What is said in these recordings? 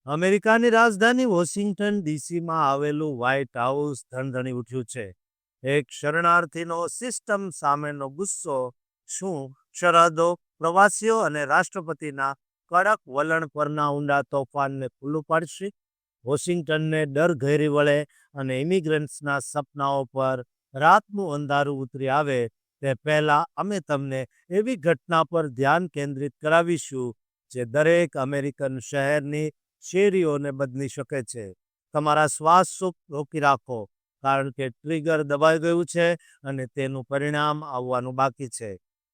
અમેરિકાની રાજધાની વોશિંગ્ટન ડીસીમાં આવેલું વ્હાઇટ હાઉસ ધણધણી ઉઠ્યું છે. એક શરણાર્થીનો સિસ્ટમ સામેનો ગુસ્સો શું સરહદો, પ્રવાસીઓ અને રાષ્ટ્રપતિના કડક વલણ પરના ઊંડા તોફાનને ખુલ્લું પાડશે? વોશિંગ્ટનને ડર ઘેરી વળે અને ઇમિગ્રન્ટ્સના સપનાઓ પર રાતનું અંધારું ઉતરી આવે તે પહેલા અમે તમને એવી ઘટના પર ધ્યાન કેન્દ્રિત કરાવીશું જે દરેક અમેરિકન શહેરની શેરીઓને બદલી શકે છે. તમારા શ્વાસ રોકી રાખો, કારણ કે ટ્રિગર દબાઈ ગયું છે અને તેનું પરિણામ આવવાનું બાકી છે.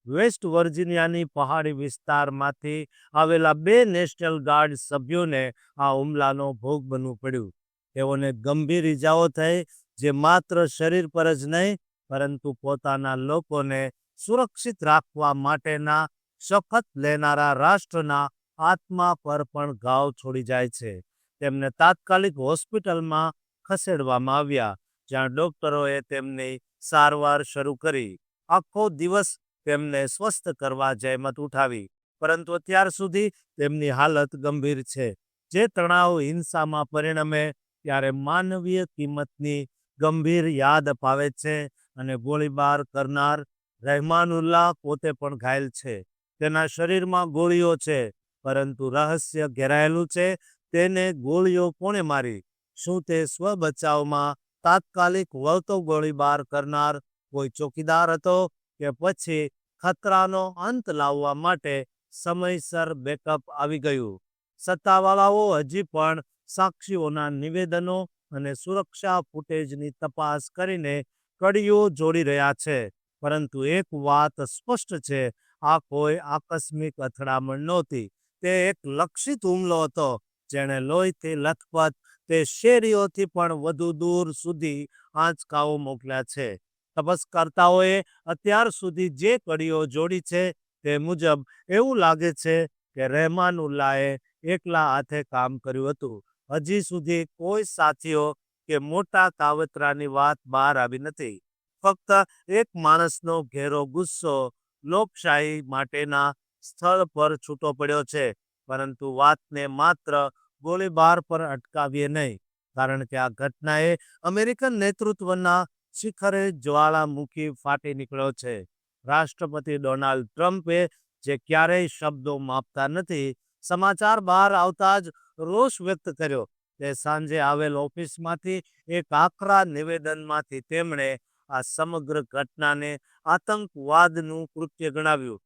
વેસ્ટ વર્જિનિયાની પહાડી વિસ્તારમાંથી આવેલા 2 નેશનલ ગાર્ડ સભ્યોને આ હુમલાનો ભોગ બનવું પડ્યું. તેઓને ગંભીર ઇજાઓ થઈ, જે માત્ર શરીર પર જ નહીં પરંતુ પોતાના લોકોને સુરક્ષિત રાખવા માટેના શપથ લેનારા રાષ્ટ્રના આત્મા પર પણ ઘાવ છોડી જાય છે. તેમને તાત્કાલિક હોસ્પિટલમાં ખસેડવામાં આવ્યા, જ્યાં ડોક્ટરોએ તેમની સારવાર શરૂ કરી. આખો દિવસ તેમને સ્વસ્થ કરવા જહેમત ઉઠાવી, પરંતુ અત્યાર સુધી તેમની હાલત ગંભીર છે. જે તણાવ હિંસામાં પરિણમે ત્યારે માનવીય કિંમતની ગંભીર યાદ અપાવે છે અને ગોળીબાર કરનાર રહેમાનુલ્લાહ પોતે પણ ઘાયલ છે. તેના શરીરમાં ગોળીઓ છે, પરંતુ રહસ્ય ઘેરાયેલું છે. તેને ગોળીઓ કોણે મારી? શું તે સ્વબચાવમાં તાત્કાલિક વળતો ગોળીબાર કરનાર કોઈ ચોકીદાર હતો, કે પછી ખતરાનો અંત લાવવા માટે સમયસર બેકઅપ આવી ગયું? સત્તાવાળાઓ હજી પણ સાક્ષીઓના નિવેદનો અને સુરક્ષા ફૂટેજની તપાસ કરીને કડીઓ જોડી રહ્યા છે. પરંતુ એક વાત સ્પષ્ટ છે, આ કોઈ આકસ્મિક અથડામણ નહોતી. તે એક લક્ષિત હુમલો હતો, જેણે લોહીથી લથપથ તે શેરીઓથી પણ વધુ દૂર સુધી આંચકાઓ મોકલ્યા છે. તપાસકર્તાઓએ અત્યાર સુધી જે કડીઓ જોડી છે તે મુજબ એવું લાગે છે કે રહેમાનુલ્લાહે એકલા હાથે કામ કર્યું હતું. હજી સુધી કોઈ સાથીઓ કે મોટા કાવતરાની વાત બહાર આવી નથી. ફક્ત એક માણસનો ઘેરો ગુસ્સો લોકશાહી માટેના સ્થળ પર છૂટો પડ્યો છે. પરંતુ વાતને માત્ર ગોળીબાર પર અટકાવીએ નહીં, કારણ કે આ ઘટનાએ અમેરિકન નેતૃત્વના શિખરે જ્વાળામુખી ફાટી નીકળ્યો છે. રાષ્ટ્રપતિ ડોનાલ્ડ ટ્રમ્પે, જે ક્યારેય શબ્દો માપતા નથી, સમાચાર બહાર આવતા જ રોષ વ્યક્ત કર્યો. તે સાંજે આવેલ ઓફિસમાંથી એક આકરા નિવેદનમાંથી તેમણે આ સમગ્ર ઘટનાને આતંકવાદનું કૃત્ય ગણાવ્યું.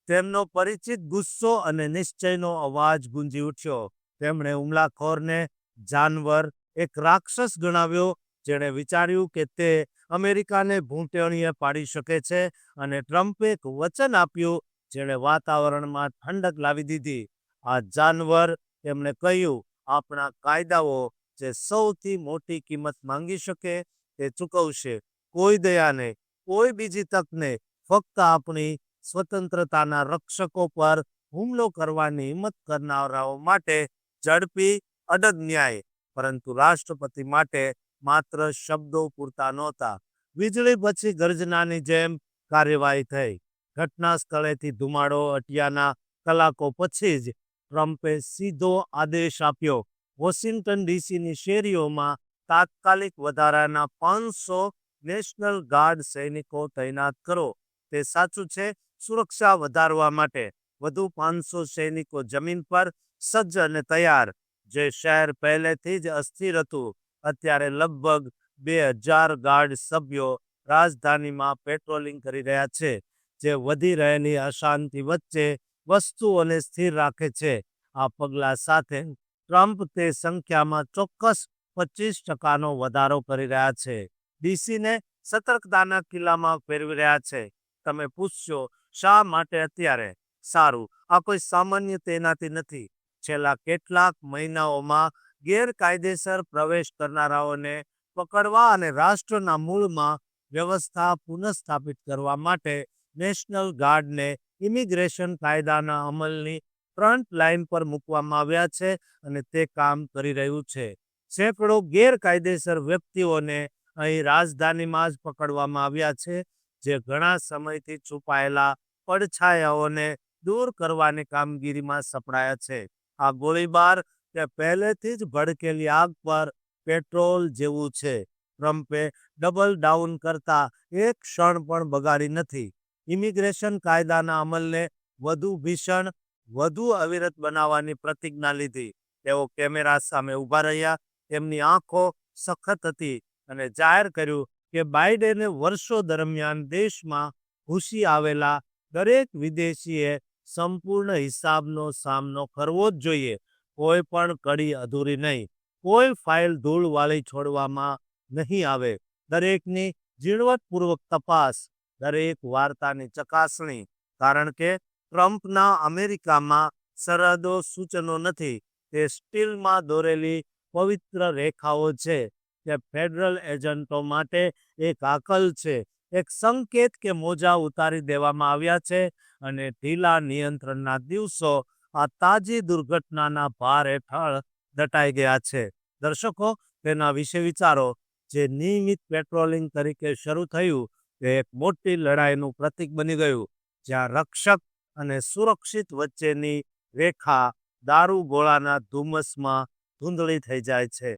તેમનો પરિચિત ગુસ્સો અને નિશ્ચયનો અવાજ ગુંજી ઉઠ્યો. તેમણે હુમલાખોરને જાનવર, એક રાક્ષસ ગણાવ્યો, જેણે વિચાર્યું કે તે અમેરિકાને ભૂંટણીએ પાડી શકે છે, અને ટ્રમ્પે એક વચન આપ્યું જેણે વાતાવરણમાં ઠંડક લાવી દીધી. આ જાનવર, તેમણે કહ્યું, આપણા કાયદાઓ જે સૌથી મોટી કિંમત માંગી શકે તે ચૂકવશે. કોઈ દયાને, કોઈ બીજી તકને, ફક્ત આપણી સ્વતંત્રતાના રક્ષકો પર હુમલો કરવાની હિંમત કરનારાઓ માટે ઝડપી, અડગ ન્યાય. પરંતુ રાષ્ટ્રપતિ માટે માત્ર શબ્દો પૂરતા નહોતા. વીજળી પછી ગર્જનાની જેમ કાર્યવાહી થઈ. ઘટના સ્થળેથી ધુમાડો હટ્યાના કલાકો પછી જ ટ્રમ્પે સીધો આદેશ આપ્યો: વોશિંગ્ટન ડીસીની શેરીઓમાં તાત્કાલિક વધારાના 500 નેશનલ ગાર્ડ સૈનિકો તૈનાત કરો. તે સાચું છે, સુરક્ષા વધારવા માટે વધુ 500 સૈનિકો જમીન પર સજ્જ અને તૈયાર. જે શહેર પહેલેથી જ અસ્થિર હતું, અત્યારે લગભગ 2000 ગાર્ડ સભ્યો રાજધાનીમાં પેટ્રોલિંગ કરી રહ્યા છે, જે વધી રહેલી અશાંતિ વચ્ચે વસ્તુઓને સ્થિર રાખે છે. આ પગલા સાથે ટ્રમ્પ તે સંખ્યામાં ચોક્કસ 25%નો વધારો કરી રહ્યા છે. ડીસીને સતર્કતાના કિલ્લામાં ફેરવી રહ્યા છે. તમે પૂછશો, શા માટે અત્યારે? સારું, આ કોઈ સામાન્ય તૈનાતી નથી. છેલ્લા કેટલાક મહિનાઓમાં ગેરકાયદેસર પ્રવેશ કરનારાઓને પકડવા અને રાષ્ટ્રના મૂળમાં વ્યવસ્થા પુનઃસ્થાપિત કરવા માટે નેશનલ ગાર્ડને ઇમિગ્રેશન કાયદાના અમલની ફ્રન્ટ લાઇન પર મૂકવામાં આવ્યા છે, અને તે કામ કરી રહ્યું છે. સેંકડો ગેરકાયદેસર વ્યક્તિઓને અહીં રાજધાનીમાં જ પકડવામાં આવ્યા છે, જે ઘણા સમયથી છુપાયેલા પડછાયાઓને દૂર કરવાની કામગીરીમાં સપડાયા છે. આ ગોળીબાર તે પહેલેથી જ ભડકેલી આગ પર પેટ્રોલ જેવું છે. ટ્રમ્પે ડબલ ડાઉન કરતા એક ક્ષણ પણ બગાડી નથી. ઇમિગ્રેશન કાયદાના અમલને વધુ ભીષણ, વધુ અવિરત બનાવવાની પ્રતિજ્ઞા લીધી. તેઓ કેમેરા સામે ઊભા રહ્યા, તેમની આંખો સખત હતી અને જાહેર કર્યું કે બાઇડેને વર્ષો દરમિયાન દેશમાં ઘૂસી આવેલા દરેક વિદેશીએ સંપૂર્ણ હિસાબનો સામનો કરવો જ જોઈએ. કોઈ પણ કડી અધૂરી નહીં, કોઈ ફાઇલ ધૂળવાળી છોડવામાં નહીં આવે. દરેકની ઝીણવટપૂર્વક તપાસ, દરેક વાર્તાની ચકાસણી. કારણ કે ટ્રમ્પના અમેરિકામાં સરહદો સૂચનો નથી, તે સ્ટીલમાં દોરેલી પવિત્ર રેખાઓ છે. તે ફેડરલ એજન્ટો માટે એક આકલ છે, એક સંકેત કે મોજા ઉતારી દેવામાં આવ્યા છે અને ઢીલા નિયંત્રણના દિવસો આ તાજી દુર્ઘટનાના ભાર હેઠળ દટાઈ ગયા છે. દર્શકો, તેના વિશે વિચારો. જે નિયમિત પેટ્રોલિંગ તરીકે શરૂ થયું તે એક મોટી લડાઈનું પ્રતીક બની ગયું, જ્યાં રક્ષક અને સુરક્ષિત વચ્ચેની રેખા દારૂગોળાના ધુમ્મસમાં ધૂંધળી થઈ જાય છે.